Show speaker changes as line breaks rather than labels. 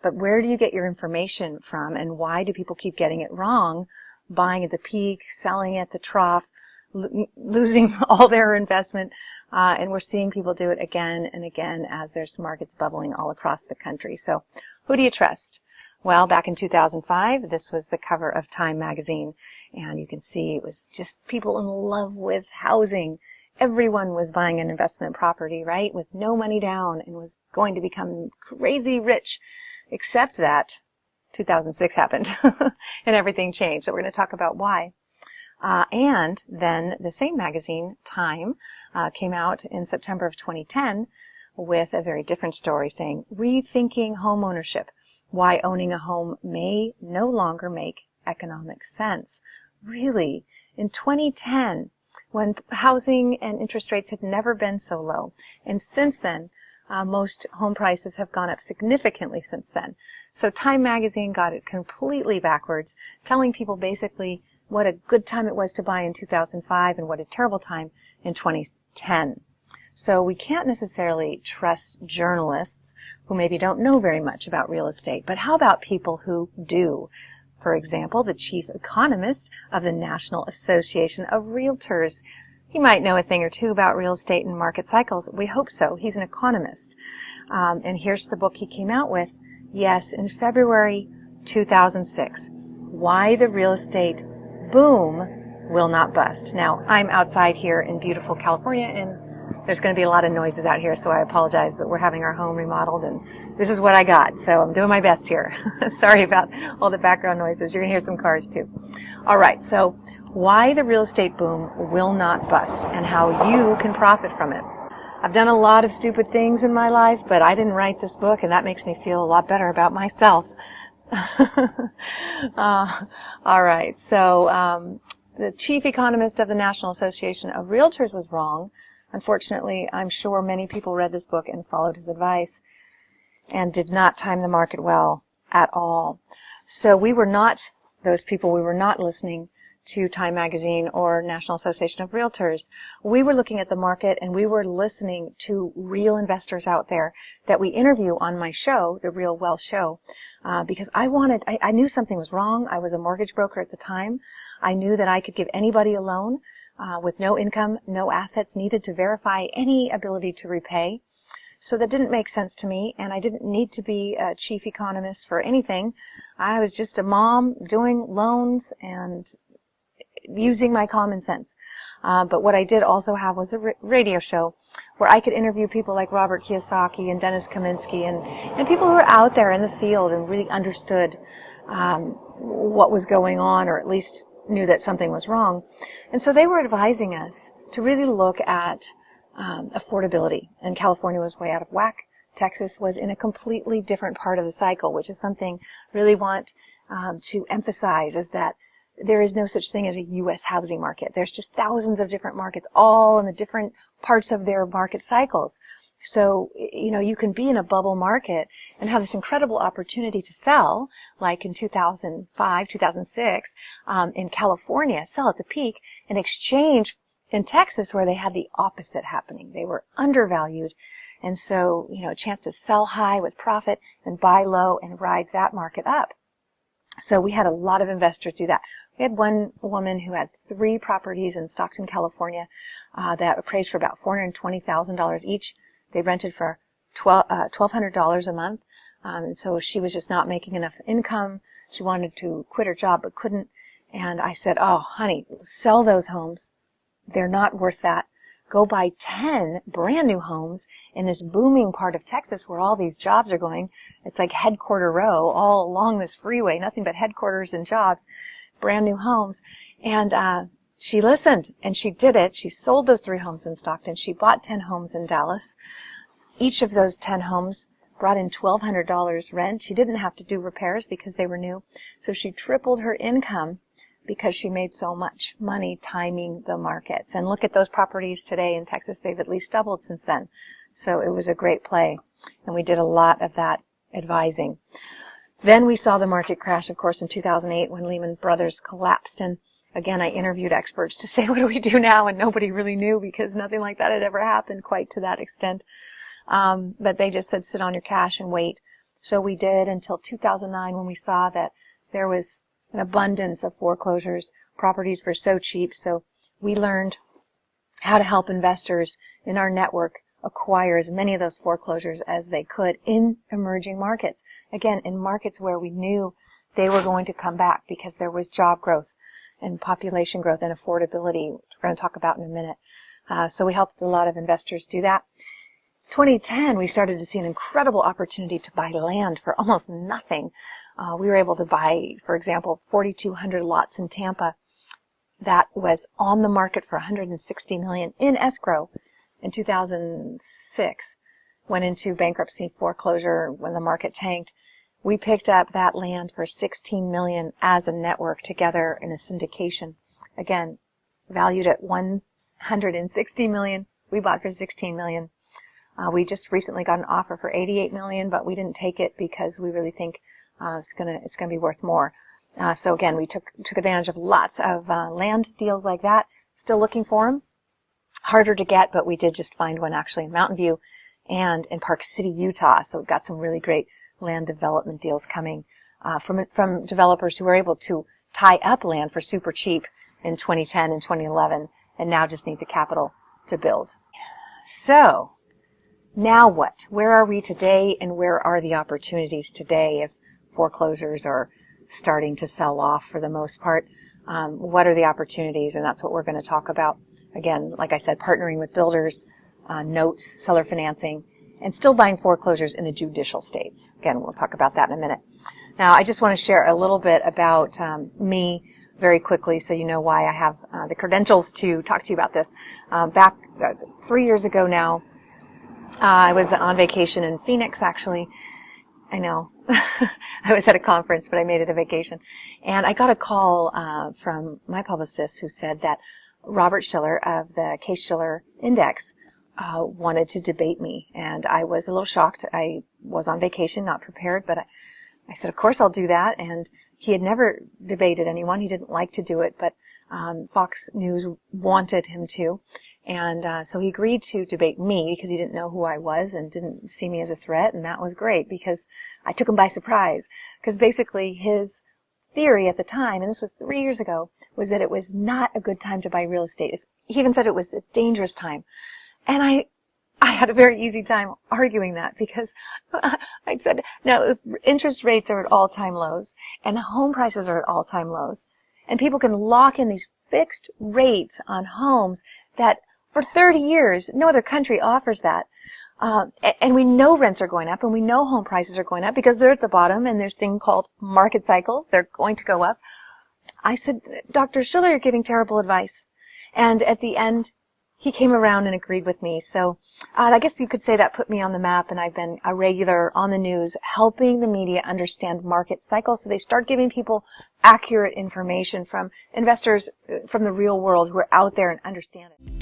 But where do you get your information from, and why do people keep getting it wrong, buying at the peak, selling at the trough, losing all their investment? And we're seeing people do it again and again as there's markets bubbling all across the country. So who do you trust? Well, back in 2005, this was the cover of Time magazine, and you can see it was just people in love with housing. Everyone was buying an investment property, right, with no money down, and was going to become crazy rich, except that 2006 happened and everything changed. So we're going to talk about why. And then the same magazine, Time, came out in September of 2010 with a very different story saying, Rethinking Home Ownership, Why Owning a Home May No Longer Make Economic Sense. Really, in 2010, when housing and interest rates had never been so low, and since then, most home prices have gone up significantly since then. So Time magazine got it completely backwards, telling people basically what a good time it was to buy in 2005 and what a terrible time in 2010. So we can't necessarily trust journalists who maybe don't know very much about real estate, but how about people who do? For example, the chief economist of the National Association of Realtors. He might know a thing or two about real estate and market cycles. We hope so. He's an economist. And here's the book he came out with. Yes, in February 2006. Why the Real Estate Boom Will Not Bust. Now, I'm outside here in beautiful California, and there's going to be a lot of noises out here, so I apologize, but we're having our home remodeled, and this is what I got, so I'm doing my best here. Sorry about all the background noises. You're going to hear some cars, too. All right, so why the real estate boom will not bust, and how you can profit from it. I've done a lot of stupid things in my life, but I didn't write this book, and that makes me feel a lot better about myself. All right, so the chief economist of the National Association of Realtors was wrong. Unfortunately, I'm sure many people read this book and followed his advice and did not time the market well at all. So we were not those people. We were not listening to Time Magazine or National Association of Realtors. We were looking at the market, and we were listening to real investors out there that we interview on my show, The Real Wealth Show, because I knew something was wrong. I was a mortgage broker at the time. I knew that I could give anybody a loan with no income, no assets needed to verify any ability to repay. So that didn't make sense to me, and I didn't need to be a chief economist for anything. I was just a mom doing loans and using my common sense. But what I did also have was a radio show where I could interview people like Robert Kiyosaki and Dennis Kaminsky and people who were out there in the field and really understood what was going on, or at least knew that something was wrong. And so they were advising us to really look at affordability. And California was way out of whack. Texas was in a completely different part of the cycle, which is something I really want to emphasize, is that there is no such thing as a U.S. housing market. There's just thousands of different markets, all in the different parts of their market cycles. So, you can be in a bubble market and have this incredible opportunity to sell, like in 2005, 2006, in California, sell at the peak, in exchange in Texas, where they had the opposite happening. They were undervalued. And so, a chance to sell high with profit and buy low and ride that market up. So we had a lot of investors do that. We had one woman who had 3 properties in Stockton, California, that appraised for about $420,000 each. They rented for $1,200 a month. And so she was just not making enough income. She wanted to quit her job but couldn't. And I said, oh, honey, sell those homes. They're not worth that. Go buy 10 brand new homes in this booming part of Texas where all these jobs are going. It's like headquarter row all along this freeway, nothing but headquarters and jobs, brand new homes. And she listened, and she did it. She sold those 3 homes in Stockton. She bought 10 homes in Dallas. Each of those 10 homes brought in $1,200 rent. She didn't have to do repairs because they were new. So she tripled her income because she made so much money timing the markets. And look at those properties today in Texas. They've at least doubled since then. So it was a great play. And we did a lot of that advising. Then we saw the market crash, of course, in 2008 when Lehman Brothers collapsed. And again, I interviewed experts to say, what do we do now? And nobody really knew because nothing like that had ever happened quite to that extent. But they just said, sit on your cash and wait. So we did until 2009 when we saw that there was an abundance of foreclosures. Properties were so cheap. So we learned how to help investors in our network acquire as many of those foreclosures as they could in emerging markets. Again, in markets where we knew they were going to come back because there was job growth and population growth and affordability, which we're going to talk about in a minute. So we helped a lot of investors do that. 2010, we started to see an incredible opportunity to buy land for almost nothing. We were able to buy, for example, 4,200 lots in Tampa that was on the market for $160 million in escrow in 2006. Went into bankruptcy foreclosure when the market tanked. We picked up that land for $16 million as a network together in a syndication. Again, valued at $160 million. We bought for $16 million. We just recently got an offer for $88 million, but we didn't take it because we really think it's gonna be worth more. So again, we took advantage of lots of land deals like that. Still looking for them. Harder to get, but we did just find one actually in Mountain View and in Park City, Utah. So we've got some really great land development deals coming from developers who were able to tie up land for super cheap in 2010 and 2011 and now just need the capital to build. So now what? Where are we today and where are the opportunities today if foreclosures are starting to sell off for the most part? What are the opportunities? And that's what we're going to talk about. Again, like I said, partnering with builders, notes, seller financing, and still buying foreclosures in the judicial states. Again, we'll talk about that in a minute. Now, I just want to share a little bit about me very quickly so you know why I have the credentials to talk to you about this. Back 3 years ago now, I was on vacation in Phoenix, actually. I know. I was at a conference, but I made it a vacation. And I got a call from my publicist who said that Robert Shiller of the Case-Shiller Index wanted to debate me. And I was a little shocked. I was on vacation, not prepared, but I said, of course I'll do that. And he had never debated anyone. He didn't like to do it, but Fox News wanted him to. And so he agreed to debate me because he didn't know who I was and didn't see me as a threat. And that was great because I took him by surprise. Because basically his theory at the time, and this was 3 years ago, was that it was not a good time to buy real estate. He even said it was a dangerous time. And I had a very easy time arguing that because I said, now, if interest rates are at all-time lows and home prices are at all-time lows, and people can lock in these fixed rates on homes that for 30 years, no other country offers that. And we know rents are going up and we know home prices are going up because they're at the bottom and there's a thing called market cycles. They're going to go up. I said, Dr. Shiller, you're giving terrible advice. And at the end, he came around and agreed with me. So I guess you could say that put me on the map, and I've been a regular on the news helping the media understand market cycles so they start giving people accurate information from investors from the real world who are out there and understand it.